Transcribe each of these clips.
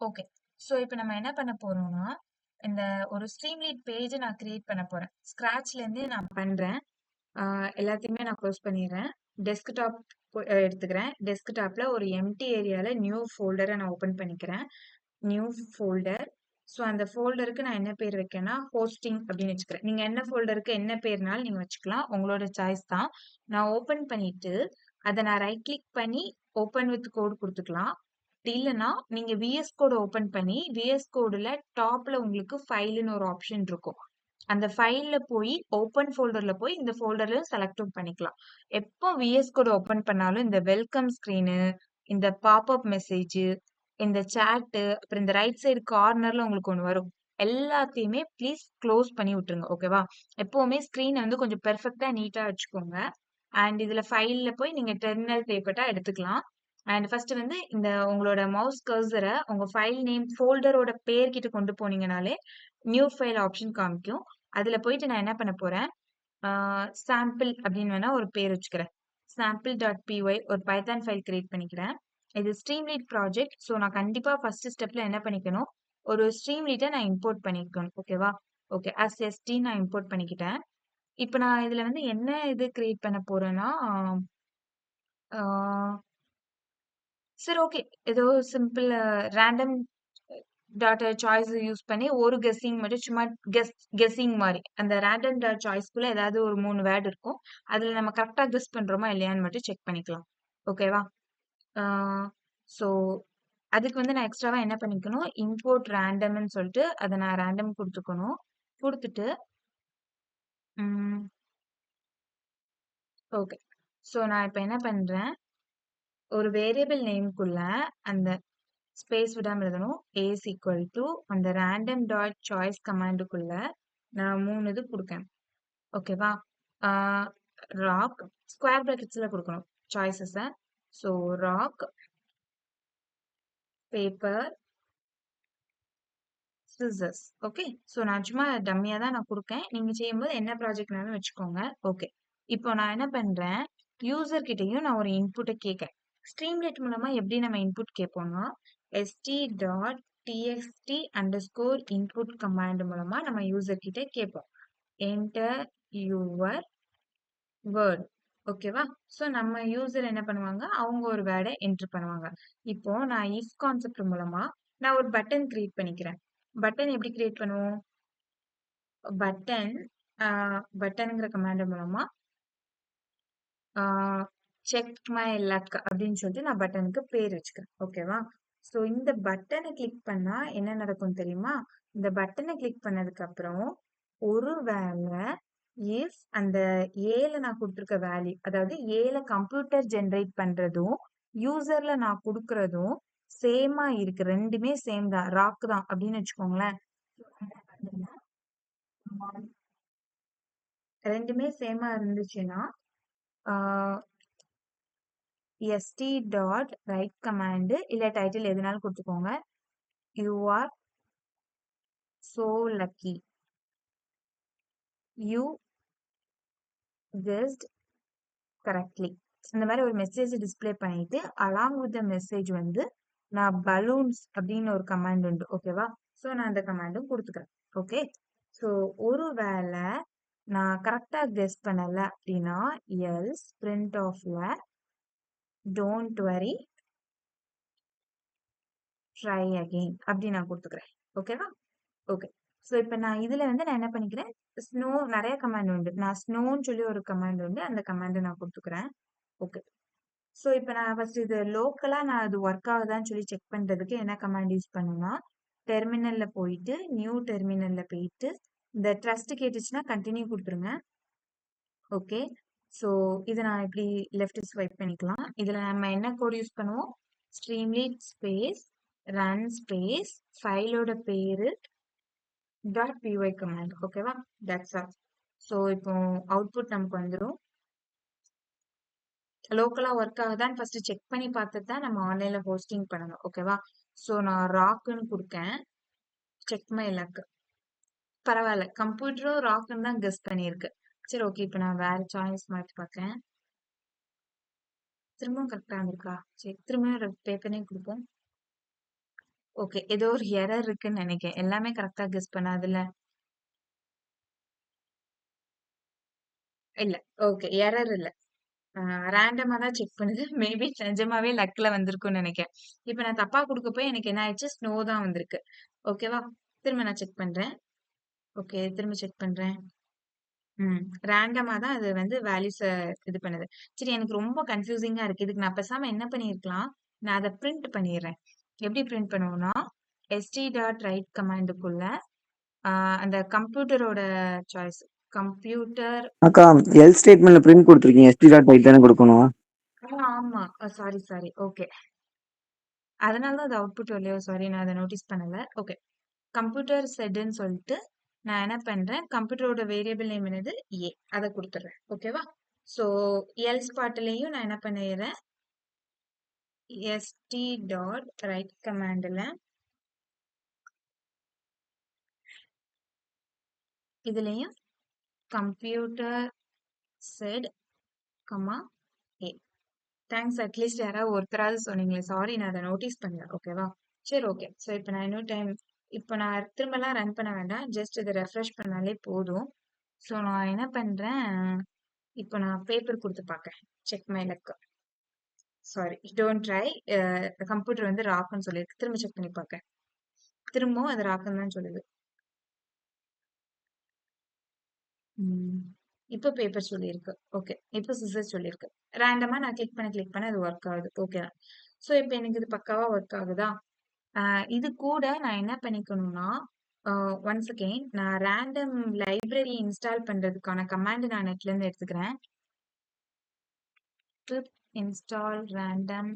Okay. So இப்போ நம்ம என்ன பண்ண போறோம்னா, இந்த ஒரு ஸ்ட்ரீம்லீட் பேஜ நான் கிரியேட் பண்ண போறேன். ஸ்க்ராட்ச்லேருந்து நான் பண்றேன். எல்லாத்தையுமே நான் க்ளோஸ் பண்ணிடுறேன். டெஸ்க்டாப் எடுத்துக்கிறேன். டெஸ்க்டாப்ல ஒரு எம்ப்டி ஏரியால நியூ ஃபோல்டரை நான் ஓப்பன் பண்ணிக்கிறேன். New folder. ஸோ அந்த ஃபோல்டருக்கு நான் என்ன பேர் வைக்கேன்னா ஹோஸ்டிங் அப்படின்னு வச்சுக்கிறேன். நீங்க என்ன ஃபோல்டருக்கு என்ன பேர்னாலும் நீங்க வச்சுக்கலாம். உங்களோட சாய்ஸ் தான். நான் ஓப்பன் பண்ணிட்டு அதை நான் ரைட் கிளிக் பண்ணி ஓப்பன் வித் கோட் கொடுத்துக்கலாம். அப்படி இல்லைன்னா நீங்க விஎஸ் கோட் ஓப்பன் பண்ணி விஎஸ் கோடுல டாப்ல உங்களுக்கு ஃபைல்னு ஒரு ஆப்ஷன் இருக்கும். அந்த ஃபைல்ல போய் ஓப்பன் ஃபோல்டர்ல போய் இந்த ஃபோல்டர்ல செலக்டும் பண்ணிக்கலாம். எப்போ விஎஸ் கோட் ஓப்பன் பண்ணாலும் இந்த வெல்கம் ஸ்கிரீனு, இந்த பாப்அப் மெசேஜ், இந்த சாட், அப்புறம் இந்த ரைட் சைடு கார்னர்ல உங்களுக்கு ஒன்று வரும். எல்லாத்தையுமே ப்ளீஸ் க்ளோஸ் பண்ணி விட்டுருங்க. ஓகேவா? எப்பவுமே ஸ்கிரீனை வந்து கொஞ்சம் பெர்ஃபெக்டா நீட்டா வச்சுக்கோங்க. அண்ட் இதுல ஃபைல்ல போய் நீங்க டெர்மினல் தேவைப்பட்டா எடுத்துக்கலாம். அண்ட் ஃபர்ஸ்ட் வந்து இந்த உங்களோட மவுஸ் கர்சரை உங்க ஃபைல் நேம் ஃபோல்டரோட பேர் கிட்ட கொண்டு போனீங்கனாலே நியூ ஃபைல் ஆப்ஷன் காமிக்கும். அதுல போயிட்டு நான் என்ன பண்ண போறேன், சாம்பிள் அப்படின்னு வேணா ஒரு பேர் வச்சுக்கிறேன். சாம்பிள் டாட் பிஒய் ஒரு பைத்தான் ஃபைல் கிரியேட் பண்ணிக்கிறேன். இது ஸ்ட்ரீம்லீட் ப்ராஜெக்ட். ஸோ நான் கண்டிப்பா ஃபர்ஸ்ட் ஸ்டெப்ல என்ன பண்ணிக்கணும், ஒரு ஸ்ட்ரீம்லீட்டை நான் இம்போர்ட் பண்ணிக்கணும். ஓகேவா? ஓகே, எஸ்டி நான் இம்போர்ட் பண்ணிக்கிட்டேன். இப்போ நான் இதுல வந்து என்ன இது கிரியேட் பண்ண போறேன்னா, ஆஹ் சரி, ஓகே, ஏதோ simple random dot choice use பண்ணி ஒரு கெஸ்ஸிங் மட்டும் சும்மா கெஸ்ஸிங் மாதிரி அந்த ரேண்டம் டாட் சாய்ஸ்க்குள்ள ஏதாவது ஒரு 3 வேர்டு இருக்கும். அதுல நம்ம கரெக்டா கெஸ் பண்றோமா இல்லையான்னு மட்டும் செக் பண்ணிக்கலாம். ஓகேவா? ஸோ அதுக்கு வந்து நான் எக்ஸ்ட்ராவா என்ன பண்ணிக்கணும், இம்போர்ட் ரேண்டம்னு சொல்லிட்டு அதை நான் ரேண்டம் கொடுத்துக்கணும். கொடுத்துட்டு ஓகே. ஸோ நான் இப்போ என்ன பண்றேன், ஒரு வேரியபிள் நேம்குள்ள அந்த ஸ்பேஸ் விடாம எழுதணும். ஏஸ் ஈக்குவல் டு அந்த ரேண்டம் டாட் சாய்ஸ் கமாண்டுக்குள்ள நான் 3 இது கொடுக்கேன். ஓகேவா? ராக் ஸ்கொயர் பிராக்கெட்ஸ்ல கொடுக்கணும் சாய்ஸஸை. So rock, paper, scissors. Okay. So நான் சும்மா டம்மியா தான் நான் கொடுக்கேன். நீங்க செய்யும்போது என்ன ப்ராஜெக்ட்னாலும் வச்சுக்கோங்க. ஓகே. இப்போ நான் என்ன பண்றேன், யூசர் கிட்டயும் நான் ஒரு இன்புட்டை கேட்கேன். ஸ்ட்ரீம்லைட் மூலமா எப்படி நம்ம இன்புட் கேட்போம்னா, st dot txt underscore input command மூலமா நம்ம யூசர் கிட்ட கேட்போம். Enter your word. ஓகேவா? ஸோ நம்ம யூசர் என்ன பண்ணுவாங்க, அவங்க ஒரு வேர்டை என்டர் பண்ணுவாங்க. இப்போ நான் இஃப் கான்செப்ட் மூலமா நான் ஒரு பட்டன் கிரியேட் பண்ணிக்கிறேன். பட்டன் எப்படி கிரியேட் பண்ணுவோம், பட்டன் பட்டனுங்கிற கமாண்ட் மூலமா செக் மை லக் அப்படின்னு சொல்லிட்டு நான் பட்டனுக்கு பேர் வச்சுக்கிறேன். ஓகேவா? ஸோ இந்த பட்டனை கிளிக் பண்ணா என்ன நடக்கும் தெரியுமா, இந்த பட்டனை கிளிக் பண்ணதுக்கு அப்புறம் ஒரு வேலை இஃப் அந்த ஏல நான் கொடுத்துருக்க வேல்யூ, அதாவது ஏல கம்ப்யூட்டர் ஜென்ரேட் பண்றதும் யூசர்ல நான் கொடுக்கறதும் சேமா இருக்கு, ரெண்டுமே சேம் தான், ராக் தான் அப்படின்னு வச்சுக்கோங்களேன். ரெண்டுமே சேமா இருந்துச்சுன்னா st டாட் ரைட் கமாண்டு இல்ல டைட்டில் எதுனாலும் கொடுத்துக்கோங்க. You are so lucky, you guessed correctly. இந்த மாதிரி ஒரு மெசேஜ் டிஸ்ப்ளே பண்ணிட்டு அலாங் வித் த மெசேஜ் வந்து நான் பலூன்ஸ் அப்படின்னு ஒரு கமாண்ட் உண்டு. ஓகேவா? ஸோ நான் அந்த கமாண்டும் கொடுத்துக்கிறேன். ஓகே. ஸோ ஒரு வேளை நான் கரெக்டா கெஸ் பண்ணல அப்படின்னா எல்ஸ் பிரிண்ட் ஆஃப்ல டோன்ட் வரி ட்ரை அகெயின் அப்படி நான் கொடுத்துக்கிறேன். ஓகேவா? ஓகே. ஸோ இப்போ நான் இதுல வந்து நான் என்ன பண்ணிக்கிறேன், ஸ்னோ நிறைய கமாண்ட் உண்டு, நான் ஸ்னோன்னு சொல்லி ஒரு கமாண்ட் உண்டு, அந்த கமாண்டை நான் கொடுத்துக்கிறேன். ஓகே. ஸோ இப்போ நான் ஃபர்ஸ்ட் இது லோக்கலா நான் அது ஒர்க் ஆகுதான்னு சொல்லி செக் பண்றதுக்கு என்ன கமாண்ட் யூஸ் பண்ணுன்னா, டெர்மினல்ல போயிட்டு நியூ டெர்மினல்ல போயிட்டு இந்த ட்ரஸ்ட் கேட்டுச்சுன்னா கண்டினியூ கொடுத்துருங்க. ஓகே. ஸோ இதை நான் இப்படி லெஃப்ட் ஸ்வைப் பண்ணிக்கலாம். இதுல நம்ம என்ன கோட் யூஸ் பண்ணுவோம், ஸ்ட்ரீம்லீட் ஸ்பேஸ் ரன் ஸ்பேஸ் ஃபைலோட பேரு டாட் py கமாண்ட். ஓகேவா? That's all. ஸோ இப்போ அவுட்புட் நமக்கு வந்துடும். லோக்கலா ஒர்க் ஆகுதான்னு ஃபர்ஸ்ட் செக் பண்ணி பார்த்துட்டு தான் நம்ம ஆன்லைன்ல ஹோஸ்டிங் பண்ணணும். ஓகேவா? ஸோ நான் ராக்குன்னு கொடுக்கேன். Check my luck. பரவாயில்ல, கம்ப்யூட்டரும் ராக்குன்னு தான் கெஸ் பண்ணியிருக்கு. சரி, ஓகே. இப்போ நான் வேற சாய்ஸ் மாற்றி பார்க்கேன். திரும்பவும் கரெக்டாக இருந்திருக்கா? சரி, திரும்பவும் பேப்பரே கொடுப்போம். ஓகே. ஏதோ ஒரு எரர் இருக்குன்னு நெனைக்கிறேன். எல்லாமே கரெக்ட்டா கெஸ் பண்ணாதுல்ல? இல்ல. ஓகே. எரர் இல்ல. ஆ ரேண்டமா தான் செக் பண்ணுது. மேபி நிஜமாவே லக்ல வந்திருக்கும்னு நெனைக்கிறேன். இப்ப நான் தப்பா குடுக்க போய் எனக்கு என்ன ஆயிடுச்சு? ஸ்னோ தான் வந்திருக்கு. ஓகேவா? திரும்ப நான் செக் பண்றேன். ஓகே. திரும்ப செக் பண்றேன். ம். ரேண்டமா தான் அது வந்து வேல்யூஸ இது பண்ணுது. சரி எனக்கு ரொம்ப கன்ஃப்யூசிங்கா இருக்கு. இதுக்கு நான் பேசாம என்ன பண்ணியிருக்கலாம்? நான் அத பிரிண்ட் பண்ணிர்றேன். எப்படி பிரிண்ட் பண்ணுவோம்னா, st.write கமாண்டுக்குள்ள அந்த கம்ப்யூட்டரோட சாய்ஸ். கம்ப்யூட்டர் அக்கா எல் ஸ்டேட்மெண்ட்ல பிரிண்ட் கொடுத்துருக்கீங்க எஸ்டி டாட் பைட் தானே கொடுக்கணும். ஆமா. Sorry, sorry. ஓகே. அதனால தான் அது அவுட்புட் வரலையோ! சாரி நான் அத நோட்டீஸ் பண்ணல. ஓகே. கம்ப்யூட்டர் செட்ன்னு சொல்லிட்டு, நான் என்ன பண்றேன், கம்ப்யூட்டரோட வேரியபிள் நேம் என்னது? ஏ. அத குடுத்துர்றேன். ஓகேவா? ஸோ, எல்ஸ் பார்ட்லயும் நான் என்ன பண்ணிர்றேன், st.write கமாண்ட்ல இதுலயும் கம்ப்யூட்டர் செட், ஏ. தேங்க்ஸ் அட்லீஸ்ட் யாராவது ஒருத்தராவது சொன்னீங்களே! சாரி நான் அத நோட்டீஸ் பண்ணல. ஓகேவா? சரி ஓகே. ஸோ இப்ப நான் இன்னொரு டைம் இப்ப நான் திரும்பலாம் ரன் பண்ண வேண்டாம். ஜஸ்ட் இத ரெஃப்ரெஷ் பண்ணாலே போதும். ஸோ நான் என்ன பண்றேன், இப்ப நான் பேப்பர் குடுத்து பாக்கேன். Check my luck. Sorry don't try. Computer வந்து ராக்குன்னு சொல்லிருக்கு. திரும்ப செக் பண்ணி பாக்கேன். திரும்பவும் அது ராக்குன்னு தான் சொல்லுது. ம். இப்ப பேப்பர் சொல்லியிருக்கு. ஓகே. இப்ப சிசர் சொல்லியிருக்கு. ரேண்டமா நான் கிளிக் பண்ண அது ஒர்க் ஆகுது. ஓகே தான். ஸோ இப்ப எனக்கு இது பக்காவா ஒர்க் ஆகுதா? இது கூட நான் என்ன பண்ணிக்கணும்னா, ஒன்ஸ் அகெயின் நான் ரேண்டம் லைப்ரரி இன்ஸ்டால் பண்றதுக்கான கமாண்ட் நான் நெட்ல இருந்து எடுத்துக்கிறேன். pip install random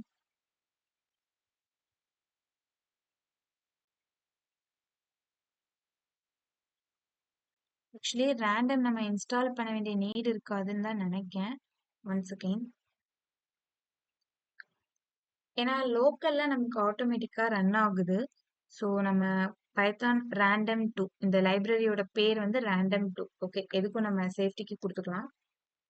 actually random நம்ம இன்ஸ்டால் பண்ண வேண்டிய நீட் இருக்காதுன்னு தான் நினைக்கிறேன். ஒன்ஸ் அகெயின் ஏன்னா லோக்கல்ல நமக்கு ஆட்டோமேட்டிக்கா ரன் ஆகுது. ஸோ நம்ம பைத்தான் ரேண்டம் 2 இந்த லைப்ரரியோட பேர் வந்து ரேண்டம் 2. ஓகே. எதுக்கும் நம்ம சேஃப்டிக்கு குடுத்துக்கலாம்.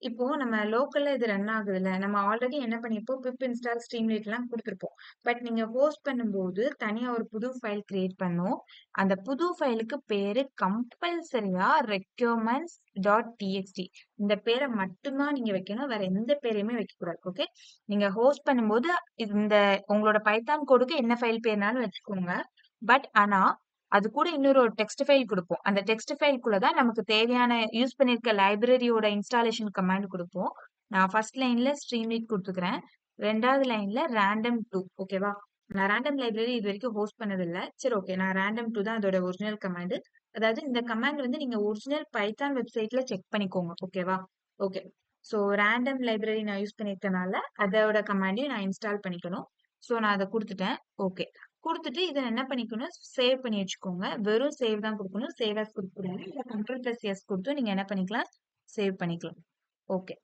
இப்போ நம்ம லோக்கல்ல இது ரன் ஆகுதுல்ல. நம்ம ஆல்ரெடி என்ன பண்ணியிருப்போம், பிப் இன்ஸ்டால் ஸ்ட்ரீம்லைட்லாம் குடுத்துருப்போம். பட் நீங்க ஹோஸ்ட் பண்ணும்போது தனியா ஒரு புது ஃபைல் கிரியேட் பண்ணணும். அந்த புது ஃபைலுக்கு பேரு கம்பல்சரியா ரெக்யூர்மெண்ட்ஸ் டாட் டிஎக்ஸ்டி. இந்த பேரை மட்டும் தான் நீங்க வைக்கணும். வேற எந்த பேரையுமே வைக்கக்கூடாது. ஓகே. நீங்க ஹோஸ்ட் பண்ணும்போது இந்த உங்களோட பைத்தான் கோடுக்கு என்ன ஃபைல் பேர்னாலும் வச்சுக்கோங்க. பட் ஆனா அது கூட இன்னொரு ஒரு டெக்ஸ்ட் ஃபைல் குடுப்போம். அந்த டெக்ஸ்ட் ஃபைல்குள்ள தான் நமக்கு தேவையான யூஸ் பண்ணியிருக்க லைப்ரரியோட இன்ஸ்டாலேஷன் கமாண்ட் குடுப்போம். நான் ஃபர்ஸ்ட் லைன்ல ஸ்ட்ரீம்லீட் குடுத்துக்கிறேன். 2வது லைன்ல ரேண்டம் 2 ஓகேவா? நான் ரேண்டம் லைப்ரரி இதுவரைக்கும் ஹோஸ்ட் பண்ணதில்ல. சரி ஓகே. நான் ரேண்டம் 2 தான் அதோட ஒரிஜினல் கமாண்ட். அதாவது இந்த கமாண்ட் வந்து நீங்க ஒரிஜினல் பைத்தான் வெப்சைட்ல செக் பண்ணிக்கோங்க. ஓகேவா? ஓகே. ஸோ ரேண்டம் லைப்ரரி நான் யூஸ் பண்ணியிருக்கனால அதோட கமாண்டையும் நான் இன்ஸ்டால் பண்ணிக்கணும். ஸோ நான் அத குடுத்துட்டேன். ஓகே. குடுத்துட்டு இத என்ன பண்ணிக்கணும், சேவ் பண்ணி வச்சுக்கோங்க. வெறும் சேவ் தான் குடுக்கணும். சேவ் ஆஸ் குடுக்கக்கூடாது. இல்ல Ctrl+S குடுத்தும் நீங்க என்ன பண்ணிக்கலாம், சேவ் பண்ணிக்கலாம். Okay.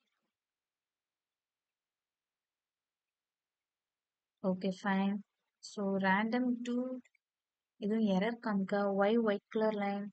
Okay fine. So random 2 எதுவும் எரர் காமிக்கா? Why white colour line?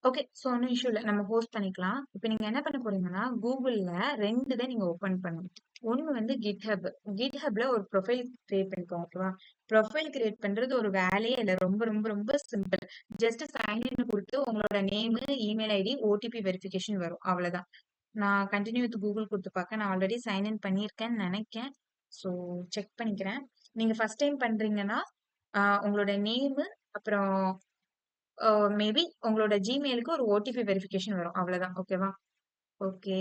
Okay. So ஒண்ணும் இஷ்யூ இல்ல. நம்ம ஹோஸ்ட் பண்ணிக்கலாம். இப்ப நீங்க என்ன பண்ண போறீங்கன்னா, கூகுள்ல 2 இத நீங்க ஓப்பன் பண்ணணும். ஒண்ணு வந்து GitHub. GitHubல ஒரு ப்ரொஃபைல் கிரியேட் பண்ணிக்கோங்க. ஓகேவா? ப்ரொஃபைல் கிரியேட் பண்றது ஒரு வேலையே இல்ல. ரொம்ப ரொம்ப ரொம்ப சிம்பிள். ஜஸ்ட் சைன் இன் குடுத்து உங்களோட name, email ID, OTP verification வரும். அவ்வளவுதான். நான் கன்டின்யூ வித் கூகுள் குடுத்து பார்க்க. நான் ஆல்ரெடி சைன் இன் பண்ணியிருக்கேன்னு நெனைக்கிறேன். ஸோ செக் பண்ணிக்கிறேன். நீங்க ஃபர்ஸ்ட் டைம் பண்றீங்கன்னா, உங்களோட நேமு அப்புறம் மேபி உங்களோட ஜிமெயிலுக்கு ஒரு ஓடிபி வெரிஃபிகேஷன் வரும். அவ்வளவுதான். ஓகேவா? ஓகே.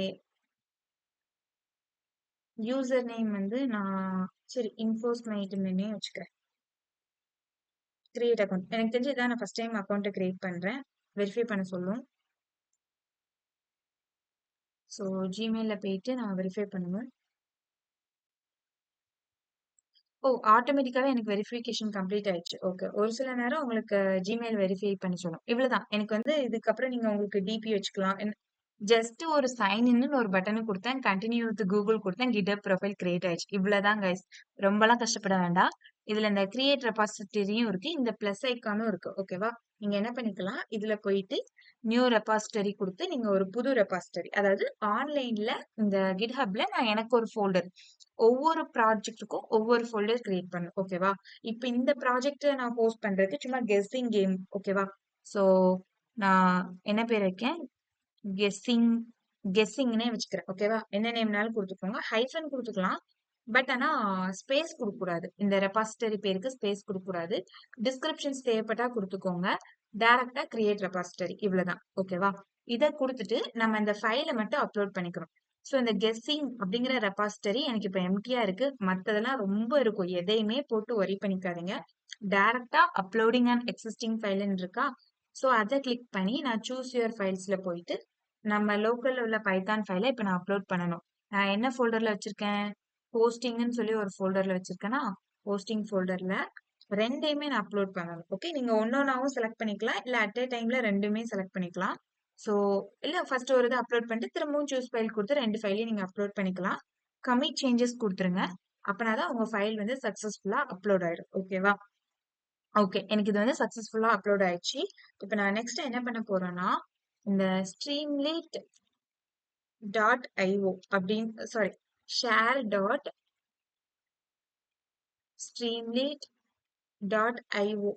யூசர் நேம் வந்து நான் சரி இன்ஃபோஸ் மைட்ன்னே வச்சுக்கிறேன். Create account. எனக்கு தெரிஞ்சு இதான் நான் ஃபர்ஸ்ட் டைம் அக்கவுண்ட் கிரியேட் பண்றேன். வெரிஃபை பண்ண சொல்லும். ஸோ ஜிமெயில்ல போயிட்டு நான் வெரிஃபை பண்ணணும். ஓ! ஆட்டோமேட்டிக்காவே எனக்கு வெரிஃபிகேஷன் கம்ப்ளீட் ஆயிடுச்சு. ஓகே. ஒரு சில நேரம் உங்களுக்கு ஜிமெயில் வெரிஃபை பண்ண சொல்லும். இவ்வளவுதான். எனக்கு வந்து இதுக்கப்புறம் நீங்க உங்களுக்கு டிபி வச்சுக்கலாம். ஜஸ்ட் ஒரு சைன் இன்னு ஒரு பட்டன குடுத்தேன். கன்டின்யூ வித் கூகுள் குடுத்தேன். GitHub ப்ரொஃபைல் கிரியேட் ஆயிடுச்சு. இவ்வளவுதான் கைஸ். ரொம்பலாம் கஷ்டப்பட வேண்டாம். இதுல இந்த கிரியேட் ரெபாசிட்டரியும் இருக்கு, இந்த பிளஸ் ஐக்கானும் இருக்கு. ஓகேவா? நீங்க என்ன பண்ணிக்கலாம், இதுல போயிட்டு நியூ ரெபாசிட்டரி கொடுத்து நீங்க ஒரு புது ரெபாசிட்டரி, அதாவது ஆன்லைன்ல இந்த கிட்ஹப்ல நான் எனக்கு ஒரு ஃபோல்டர், ஒவ்வொரு ப்ராஜெக்ட்டுக்கும் ஒவ்வொரு ஃபோல்டர் கிரியேட் பண்ணும். ஓகேவா? இப்போ இந்த ப்ராஜெக்ட் நான் போஸ்ட் பண்றதுக்கு சும்மா கெஸ்ஸிங் கேம். ஓகேவா? ஸோ நான் என்ன பேர் வைக்கேன், கெஸ்ஸிங் கெஸ்ஸிங்னே வச்சுக்கிறேன். ஓகேவா? என்ன நேம்னாலும் கொடுத்துக்கோங்க, ஹைஃபன் கொடுத்துக்கலாம். பட் ஆனா ஸ்பேஸ் கொடுக்கக்கூடாது, இந்த ரெபாசிட்டரி பேருக்கு ஸ்பேஸ் கொடுக்கக்கூடாது. டிஸ்கிரிப்ஷன்ஸ் தேவைப்பட்டா கொடுத்துக்கோங்க. டைரக்டா கிரியேட் ரெபாசிட்டரி, இவ்வளவுதான். ஓகேவா? இதை கொடுத்துட்டு நம்ம இந்த ஃபைலை மட்டும் அப்லோட் பண்ணிக்கிறோம். ஸோ இந்த கெஸ்ஸிங் அப்படிங்கிற ரெபாசிட்டரி எனக்கு இப்போ எம்டியா இருக்கு, மற்றதெல்லாம் ரொம்ப இருக்கும். எதையுமே போட்டு ஒரி பண்ணிக்காதீங்க. டைரக்டா அப்லோடிங் அண்ட் எக்ஸிஸ்டிங் ஃபைல்னு இருக்கா, ஸோ அதை கிளிக் பண்ணி நான் சூஸ் யுவர் ஃபைல்ஸ்ல போயிட்டு நம்ம லோக்கல்ல உள்ள பைத்தான் ஃபைலை இப்போ நான் அப்லோட் பண்ணணும். நான் என்ன ஃபோல்டர்ல வச்சிருக்கேன், போஸ்டிங்னு சொல்லி ஒரு ஃபோல்டர்ல வச்சிருக்கேன்னா, போஸ்டிங் ஃபோல்டர்ல ரெண்டையுமே நான் அப்லோட் பண்ணணும். ஓகே, நீங்க ஒன்னொன்னாவும் செலக்ட் பண்ணிக்கலாம், இல்ல அட் ஏ டைம்ல ரெண்டுமே செலக்ட் பண்ணிக்கலாம். ஸோ இல்ல ஃபர்ஸ்ட் ஒரு இதை அப்லோட் பண்ணிட்டு திரும்பவும் சூஸ் ஃபைல் கொடுத்து ரெண்டு ஃபைலையும் நீங்க அப்லோட் பண்ணிக்கலாம். கமிட் சேஞ்சஸ் கொடுத்துருங்க, அப்பனாதான் உங்க ஃபைல் வந்து சக்சஸ்ஃபுல்லா அப்லோட் ஆயிடும். ஓகேவா? ஓகே, எனக்கு இது வந்து சக்சஸ்ஃபுல்லா அப்லோட் ஆயிடுச்சு. இப்போ நான் நெக்ஸ்ட் என்ன பண்ண போறேன்னா, இந்த ஸ்ட்ரீம்லீட் டாட் ஐஓ அப்படின்னு, sorry, share dot Streamlit dot IO.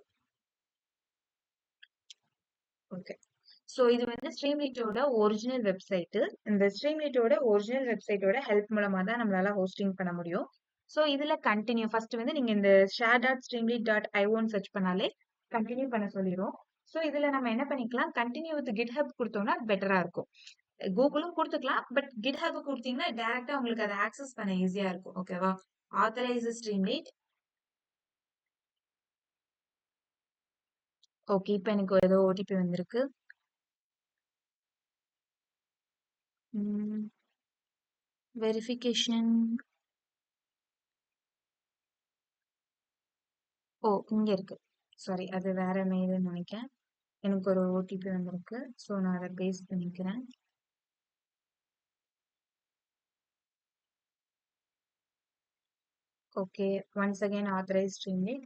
Okay, so இது வந்து ஸ்ட்ரீம்லீட்டோட ஒரிஜினல் வெப்சைட். இந்த ஸ்ட்ரீம்லீட்டோட ஒரிஜினல் வெப்சைட்டோட ஹெல்ப் மூலமா தான் நம்மளால ஹோஸ்டிங் பண்ண முடியும். ஸோ இதுல கண்டினியூ ஃபர்ஸ்ட் வந்து நீங்க இந்த share dot Streamlit dot ஐஓன்னு search பண்ணாலே கண்டினியூ பண்ண சொல்லிடும். ஸோ இதுல நம்ம என்ன பண்ணிக்கலாம், கண்டினியூ வித் கிட்ஹப் கொடுத்தோம்னா பெட்டரா இருக்கும். கூகுளும் கொடுத்துக்கலாம், பட் கிட்ஹப் கொடுத்தீங்கன்னா டைரக்டா உங்களுக்கு அதை ஆக்சஸ் பண்ண ஈஸியா இருக்கும். ஓகேவா? ஆத்தரைஸ் ஸ்ட்ரீம்லீட். ஓகே, இப்போ எனக்கு ஏதோ ஓடிபி வந்திருக்கு. வெரிஃபிகேஷன். ஓ, இங்க இருக்கு. சாரி, அது வேற மெயில்னு நினைக்கிறேன். எனக்கு ஒரு ஓடிபி வந்திருக்கு, ஸோ நான் அதை பேஸ்ட் பண்ணிக்கிறேன். Okay, once again authorise Streamlit.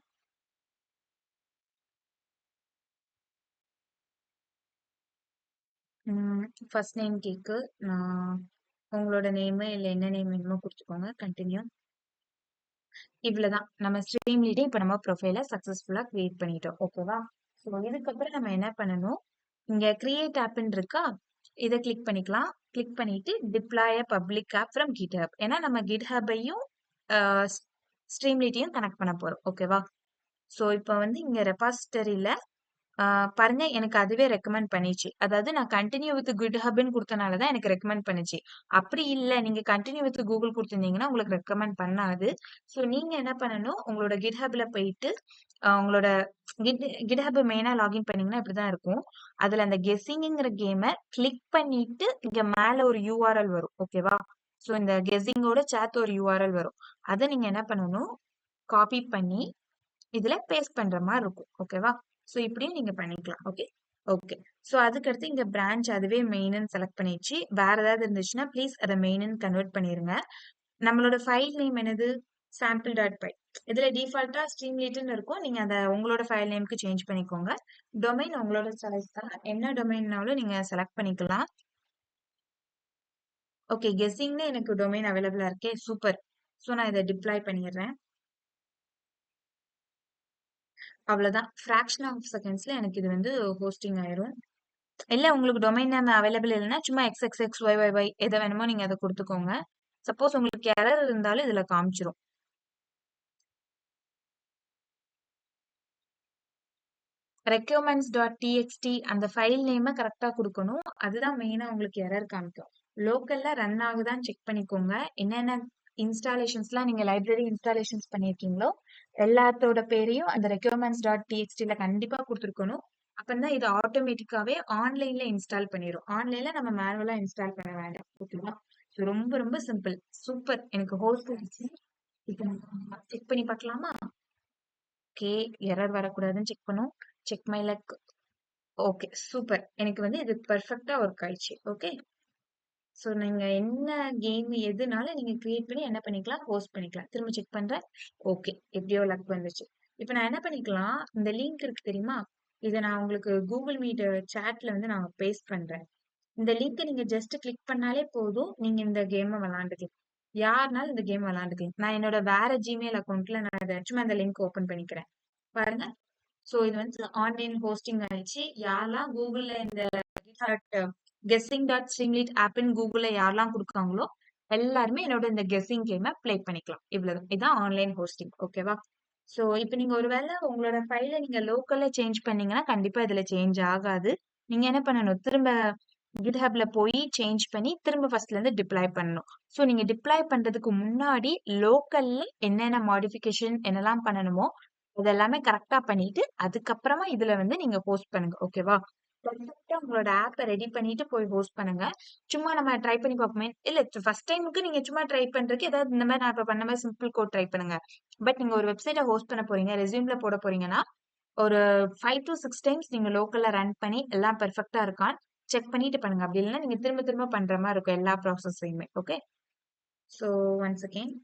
First name கேக்கு, நான் உங்களோட நேமு இல்லை என்ன நேம் வேணுமோ கொடுத்துக்கோங்க. கண்டினியூ. இவ்வளவுதான், நம்ம ஸ்ட்ரீம் லீடே இப்போ நம்ம ப்ரொஃபைல சக்சஸ்ஃபுல்லா கிரியேட் பண்ணிட்டோம். ஓகேவா? ஸோ இதுக்கப்புறம் நம்ம என்ன பண்ணணும், இங்க கிரியேட் ஆப்னு இருக்கா, இதை கிளிக் பண்ணிக்கலாம். கிளிக் பண்ணிட்டு deploy public app from GitHub, ஏன்னா நம்ம கிட்ஹப்பையும் ஸ்ட்ரீம்லீட்டையும் கனெக்ட் பண்ண போறோம். ஓகேவா? ஸோ இப்போ வந்து இங்க ரெபாசிட்டரியில பாருங்க, எனக்கு அதுவே ரெக்கமெண்ட் பண்ணிச்சு. அதாவது நான் கண்டினியூ வித் GitHubன்னு கொடுத்தனால தான் எனக்கு ரெக்கமெண்ட் பண்ணுச்சு. அப்படி இல்ல, நீங்க கண்டினியூ வித் கூகுள் கொடுத்திருந்தீங்கன்னா உங்களுக்கு ரெக்கமெண்ட் பண்ணாது. ஸோ நீங்க என்ன பண்ணணும், உங்களோட GitHubல போயிட்டு உங்களோட GitHub மெயினா லாகின் பண்ணீங்கன்னா இப்படிதான் இருக்கும். அதுல அந்த கெஸ்ஸிங்கிற கேமை கிளிக் பண்ணிட்டு இங்க மேல ஒரு URL வரும். ஓகேவா? ஸோ இந்த கெஸ்ஸிங்கோட சேர்த்து ஒரு URL வரும். அதை நீங்க என்ன பண்ணணும், காப்பி பண்ணி இதுல பேஸ்ட் பண்ற மாதிரி இருக்கும். ஓகேவா? ஸோ இப்படியும் நீங்க பண்ணிக்கலாம். ஓகே. ஓகே, ஸோ அதுக்கடுத்து இங்க பிரான்ச் அதுவே மெயின்னு செலக்ட் பண்ணிடுச்சு. வேற ஏதாவது இருந்துச்சுன்னா ப்ளீஸ் அதை மெயின்னு கன்வெர்ட் பண்ணிருங்க. நம்மளோட ஃபைல் நேம் என்னது, சாம்பிள் டாட் பை. இதுல டிஃபால்ட்டா ஸ்ட்ரீம்லீட்னு இருக்கும், நீங்க அதை உங்களோட ஃபைல் நேம்க்கு சேஞ்ச் பண்ணிக்கோங்க. டொமைன் உங்களோட சாய்ஸ் தான், என்ன டொமைன்னாலும் நீங்க செலக்ட் பண்ணிக்கலாம். ஓகே, கெஸ்ஸிங்னு எனக்கு டொமைன் அவைலபிளா இருக்கே, சூப்பர். ஸோ நான் இதை டிப்ளாய் பண்ணிடுறேன். அவ்வளவுதான், ஃபிராக்ஷன் ஆஃப் செகண்ட்ஸ்ல எனக்கு இது வந்து ஹோஸ்டிங் ஆயிரும். இல்ல உங்களுக்கு டொமைன் நேம் அவைலபிள் இல்லைன்னா சும்மா XXXYYY எதை வேணுமோ நீங்க அதை கொடுத்துக்கோங்க. சப்போஸ் உங்களுக்கு எரர் இருந்தாலும் இதுல காமிச்சிரும். requirements.txt அந்த ஃபைல் நேமை கரெக்டா கொடுக்கணும், அதுதான் மெயினா உங்களுக்கு எரர் காமிக்கும். லோக்கல்ல ரன் ஆகுதான்னு செக் பண்ணிக்கோங்க. என்னென்ன இன்ஸ்டாலேஷன்ஸ்லாம் நீங்க லைப்ரரி இன்ஸ்டாலேஷன்ஸ் பண்ணியிருக்கீங்களோ எல்லாத்தோட பேரையும் அந்த requirements.txtல கண்டிப்பா கொடுத்துருக்கணும். அப்பதான் இது ஆட்டோமேட்டிக்காவே ஆன்லைன்ல இன்ஸ்டால் பண்ணிடும். ஆன்லைன்ல நம்ம மேனுவலா இன்ஸ்டால் பண்ண வேண்டாம். ஓகேவா? ஸோ ரொம்ப ரொம்ப சிம்பிள். சூப்பர், எனக்கு ஹோஸ்ட் ஆயிடுச்சு. இப்போ செக் பண்ணி பார்க்கலாமா? ஓகே, எரர் வரக்கூடாதுன்னு செக் பண்ணும். Check my luck. Okay, super, எனக்கு வந்து இது பெர்ஃபெக்ட்டா ஒர்க் ஆயிடுச்சு. ஓகே, ஸோ நீங்க என்ன கேம் எதுனாலும் நீங்க கிரியேட் பண்ணி என்ன பண்ணிக்கலாம், ஹோஸ்ட் பண்ணிக்கலாம். திரும்ப செக் பண்றேன். ஓகே. எப்படியோ லக் வந்துச்சு. இப்ப நான் என்ன பண்ணிக்கலாம், இந்த லிங்க் இருக்கு தெரியுமா? இத நான் உங்களுக்கு Google Meet சாட்ல வந்து நான் பேஸ்ட் பண்றேன். இந்த லிங்க்க நீங்க ஜஸ்ட் கிளிக் பண்ணாலே போதும். நீங்க இந்த கேம விளையாண்டுக்கலாம். யாருனாலும் இந்த கேம் விளையாண்டுக்கலாம். நான் என்னோட வேற Gmail அக்கவுண்ட்ல நான் இத சும்மா இந்த லிங்க் ஓப்பன் பண்ணிக்கிறேன். பாருங்க. சோ இது வந்து ஆன்லைன் ஹோஸ்டிங் ஆயிடுச்சு. யாரெல்லாம் கூகுள்ல இந்த guessing.streamlit ஆப்னு கூகுள்ல யாரெல்லாம் கொடுக்காங்களோ எல்லாருமே என்னோட இந்த கெஸ்ஸிங் கேமை ப்ளே பண்ணிக்கலாம். இவ்வளவுதான். இதான் ஆன்லைன் ஹோஸ்டிங். ஓகேவா? சோ இப்போ நீங்க ஒருவேளை உங்களோட ஃபைலை நீங்க லோக்கல்ல சேஞ்ச் பண்ணீங்கன்னா கண்டிப்பா இதுல சேஞ்ச் ஆகாது. நீங்க என்ன பண்ணணும், திரும்ப GitHubல போய் சேஞ்ச் பண்ணி திரும்ப ஃபர்ஸ்ட்ல இருந்து டிப்ளாய் பண்ணணும். சோ நீங்க டிப்ளாய் பண்றதுக்கு முன்னாடி லோக்கல்ல என்னென்ன மாடிஃபிகேஷன் என்னெல்லாம் பண்ணணுமோ அதெல்லாமே கரெக்டா பண்ணிட்டு அதுக்கப்புறமா இதுல வந்து நீங்க ஹோஸ்ட் பண்ணுங்க. ஓகேவா? பெர்ஃபெக்ட்டா உங்களோட ஆப்பை ரெடி பண்ணிட்டு போய் ஹோஸ்ட் பண்ணுங்க. சும்மா நம்ம ட்ரை பண்ணி பார்ப்போமே. இல்ல ஃபர்ஸ்ட் டைமுக்கு நீங்க சும்மா ட்ரை பண்றதுக்கு ஏதாவது இந்த மாதிரி நான் இப்ப பண்ண மாதிரி சிம்பிள் கோட் ட்ரை பண்ணுங்க. பட் நீங்க ஒரு வெப்சைட்டை ஹோஸ்ட் பண்ண போறீங்க, ரெஸ்யூம்ல போட போறீங்கன்னா ஒரு 5 to 6 டைம்ஸ் நீங்க லோக்கல்ல ரன் பண்ணி எல்லாம் பெர்ஃபெக்ட்டா இருக்கான்னு செக் பண்ணிட்டு பண்ணுங்க. அப்படி இல்லைன்னா நீங்க திரும்ப திரும்ப பண்ற மாதிரி இருக்கும் எல்லா ப்ராசஸையுமே. ஓகே. So once again